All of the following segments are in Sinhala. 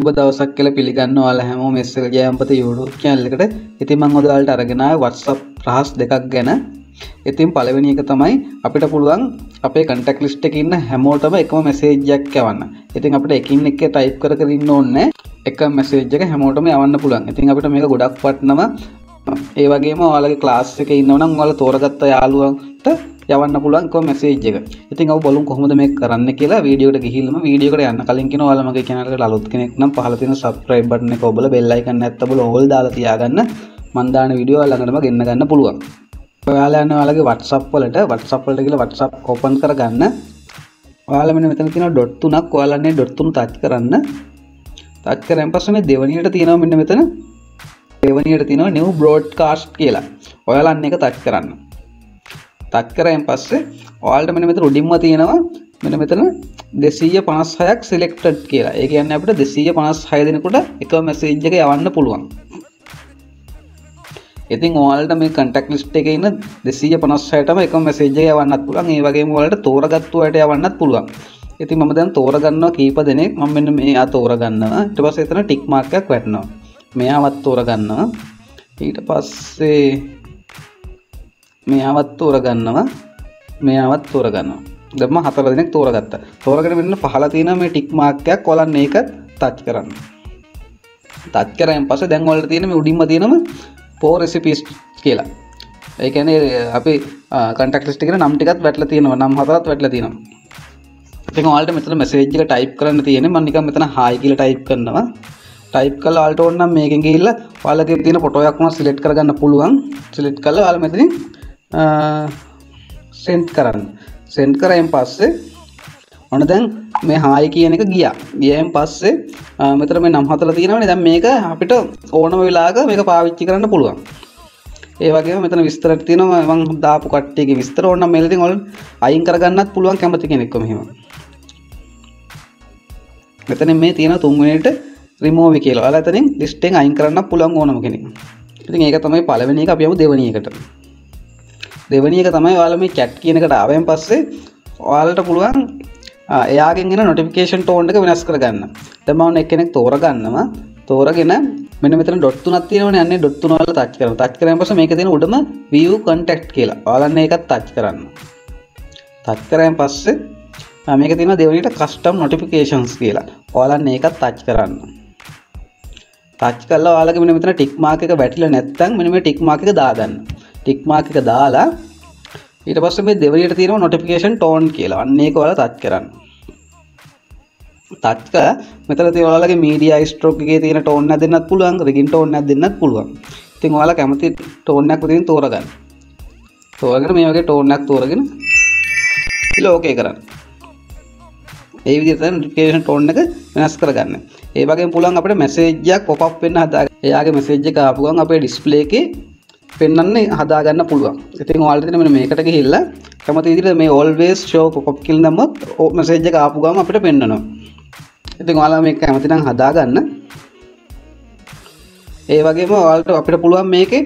සුබ දවසක් කියලා පිළිගන්න ඔයාලා හැමෝම මෙස්සක ජයම්පති YouTube channel එකට. ඉතින් මම ඔයාලට අරගෙන ආවේ WhatsApp රහස් දෙකක් ගැන. ඉතින් පළවෙනි එක තමයි අපිට පුළුවන් අපේ contact list එකේ ඉන්න හැමෝටම එකම message එකක් යවන්න. ඉතින් අපිට එකින් එක type කර කර ඉන්න ඕනේ එකම message එක හැමෝටම යවන්න පුළුවන්. ඉතින් අපිට මේක ගොඩක් වටිනවා. ඒ වගේම ඔයාලගේ class එකේ ඉන්නව නම් ඔයාලා තෝරගත්ත යාළුවන්ට යවන්න පුළුවන් එකම message එක. ඉතින් අපි බලමු කොහොමද මේක කරන්න කියලා. වීඩියෝ එකට ගිහිල්ලාම වීඩියෝ එකට යන්න කලින් කියනවා ඔයාලා මගේ channel එකට අලුත් කෙනෙක් නම් පහළ තියෙන subscribe button එක ඔබලා bell icon නැත්නම් ඔබලා all දාලා තියාගන්න. මම දාන වීඩියෝ ළඟටම ගෙන්න ගන්න පුළුවන්. ඔයාලා යන ඔයාලගේ WhatsApp වලට ගිහලා WhatsApp open කරගන්න. ඔයාලා මෙන්න මෙතන තියෙනවා dot 3ක්. ඔයාලා මේ dot 3 touch කරන්න. touch කරන් පස්සේ මේ දෙවෙනියට තියෙනවා මෙන්න මෙතන. දෙවෙනියට තියෙනවා new broadcast කියලා. ඔයාලා අන්න එක touch කරන්න. touch කරන් පස්සේ ඔයාලට මෙන්න මෙතන උඩින්ම තියෙනවා මෙන්න මෙතන 256ක් selected කියලා. ඒ කියන්නේ අපිට 256 දෙනෙකුට එකම message එක යවන්න පුළුවන්. ඉතින් ඔයාලට මේ contact list එකේ ඉන්න 256ටම එකම message එක යවන්නත් පුළුවන්. ඒ වගේම ඔයාලට තෝරගත්තු අයට යවන්නත් පුළුවන්. ඉතින් මම දැන් තෝරගන්නවා කීප දෙනෙක්. මම මෙන්න මෙයා තෝරගන්නවා. ඊට පස්සේ එතන tick mark එකක් වැටෙනවා. මෙයාවත් තෝරගන්නවා. ඊට පස්සේ මෙයාවත් තෝරගන්නවා. දැන් මම 4 දෙනෙක් තෝරගත්තා. තෝරගෙන මෙන්න පහළ තියෙන මේ ටික් මාර්ක් එකක් ඔයාලා මේක ටච් කරන්න. ටච් කරාන් පස්සේ දැන් ඔයාලට තියෙන මේ උඩින්ම තියෙනම 4 recipes කියලා. ඒ කියන්නේ අපි contact list එකේ නම් ටිකක් වැටලා තියෙනවා. නම් 4ක් වැටලා තියෙනවා. ඉතින් ඔයාලට මෙතන message එක type කරන්න තියෙන්නේ. මම නිකන් මෙතන hi කියලා type කරනවා. type කරලා ඔයාලට ඕන නම් මේකෙන් ගිහිල්ලා ඔයාලගේ තියෙන ෆොටෝ එකක් උනා select කරගන්න පුළුවන්. select කරලා ඔයාලා මෙතනින් send කරන්න. send කරායින් පස්සේ ඔන්න දැන් මේ hi කියන එක ගියා. ගියායින් පස්සේ මෙතන මේ නම් හතලා තියෙනවනේ. දැන් මේක අපිට ඕනම වෙලාවක මේක පාවිච්චි කරන්න පුළුවන්. ඒ වගේම මෙතන විස්තර තියෙනවා මම දාපු කට්ටියගේ විස්තර ඕන නම් මේලෙන් ඔයාලා අයින් කරගන්නත් පුළුවන් කැමති කෙනෙක්ව මෙහෙම. මෙතන මේ තියෙන තුන්වෙනියට remove කියලා. ඔයාලා එතනින් list එකෙන් අයින් කරන්න පුළුවන් ඕනම කෙනෙක්. ඉතින් ඒක තමයි පළවෙනි එක. අපි යමු දෙවෙනි එකට. දෙවෙනි එක තමයි ඔයාලා මේ chat කියන එකට ආවෙන් පස්සේ ඔයාලට පුළුවන් එයාගෙන් එන notification tone එක වෙනස් කරගන්න. දැන් මම එක්කෙනෙක් තෝරගන්නවා. තෝරගෙන මෙන්න මෙතන dot 3ක් තියෙනවනේ. අන්නේ dot 3 වල touch කරනවා. touch කරාන් පස්සේ මේකේ තියෙන උඩම view contact කියලා. ඔයාලා මේකත් touch කරන්න. touch කරාන් පස්සේ මේකේ තියෙන දෙවෙනියට custom notifications කියලා. ඔයාලා මේකත් touch කරන්න. touch කරලා ඔයාලගේ මෙන්න මෙතන tick mark එක වැටිලා නැත්නම් මෙන්න මේ tick mark එක දාගන්න. tick mark එක දාලා ඊට පස්සේ මේ දෙවෙනියට තියෙනවා notification tone කියලා. අන්න ඒක ඔයාලා touch කරන්න. touch කරලා මෙතන තියෙන ඔයාලගේ media stroke එකේ තියෙන tone එක දෙන්නත් පුළුවන්, ringinton එකක් දෙන්නත් පුළුවන්. ඉතින් ඔයාලා කැමති tone එකක් උදින් තෝරගන්න. තෝරගෙන මේ වගේ tone එකක් තෝරගෙන ඉතින් ඕකේ කරන්න. ඒ විදිහට තමයි notification tone එක වෙනස් කරගන්න. ඒ වගේම පුළුවන් අපිට message එකක් pop up වෙන්න හදාගන්න. එයාගේ message එක ආපු ගමන් අපේ display එකේ පෙන්වන්නේ හදාගන්න පුළුවන්. ඉතින් ඔයාලට දෙන මෙන්න මේකට ගිහිල්ලා කැමති විදිහට මේ always show pop up කියලා දැම්මොත් message එක ආපු ගමන් අපිට පෙන්වනවා. ඉතින් ඔයාලා මේක කැමති නම් හදාගන්න. ඒ වගේම ඔයාලට අපිට පුළුවන් මේකේ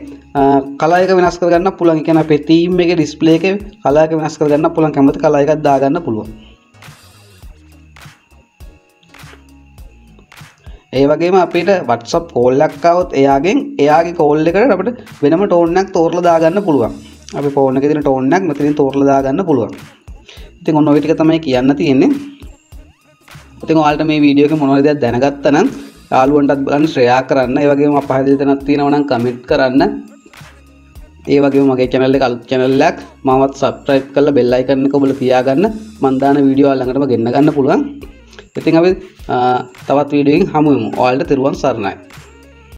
කලර් එක වෙනස් කරගන්න පුළුවන්. ඒ කියන්නේ අපේ theme එකේ display එකේ කලර් එක වෙනස් කරගන්න පුළුවන්. කැමති කලර් එකක් දාගන්න පුළුවන්. ඒ වගේම අපිට WhatsApp call එකක් ආවොත් එයාගේ call එකට අපිට වෙනම tone එකක් තෝරලා දාගන්න පුළුවන්. අපි phone එකේ තියෙන tone එකක් මෙතනින් තෝරලා දාගන්න පුළුවන්. ඉතින් ඔන්න ඔය ටික තමයි කියන්න තියෙන්නේ. ඉතින් ඔයාලට මේ වීඩියෝ එකේ මොනවද දෙයක් දැනගත්තා නම් යාළුවන්ටත් බලන්න share කරන්න. ඒ වගේම අපහසු දෙයක් තියෙනවා නම් comment කරන්න. ඒ වගේම මගේ channel එක අලුත් channel එකක් මමත් subscribe කරලා bell icon එක ඔබලා තියාගන්න. මම දාන වීඩියෝ ළඟටම ගෙන්න ගන්න පුළුවන්. ඉතින් අපි තවත් වීඩියෝ එකකින් හමු වෙමු. ඔයාලට තෙරුවන් සරණයි.